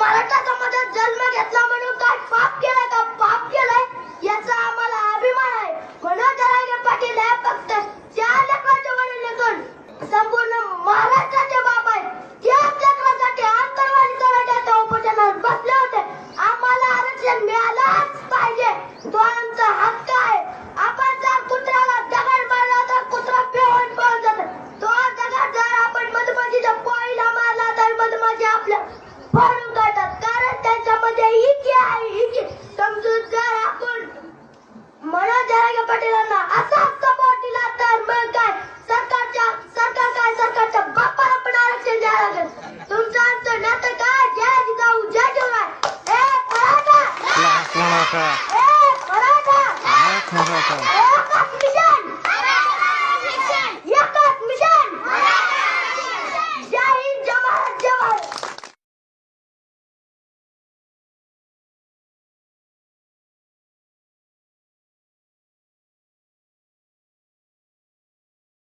मराठा समाजात जन्म घेतला म्हणून काय पाप केलं का? पाप केलंय याचा आम्हाला अभिमान आहे. मनोज जरांगे पाटील हे फक्त त्या लेकराच्या वडील नसून संपूर्ण महाराष्ट्राचे बाप आहेत. त्याच लेकरासाठी आंतरवाली तलाट्याच्या उपोषणावर बसले होते. आम्हाला आरक्षण मिळालंच पाहिजे, तो आमचा हक्क आहे. आपण जर कुत्र्याला दगड मारला तर कुत्रा बेहोश पळून जातो. तो दगड जर आपण मधमाशीच्या पोळीला मारला तर मधमाशी आपल्या फोडून काढतात, कारण त्यांच्यामध्ये इकी आहे. इकी समजून जर आपण मनोज जरांगे पाटीलांना असा सपोर्ट दिला तर मग काय सरकारच्या बापाला पण आरक्षण द्यायला लागेल. तुमचं आमचं नातं काय? जय जिजाऊ जय शिवराय.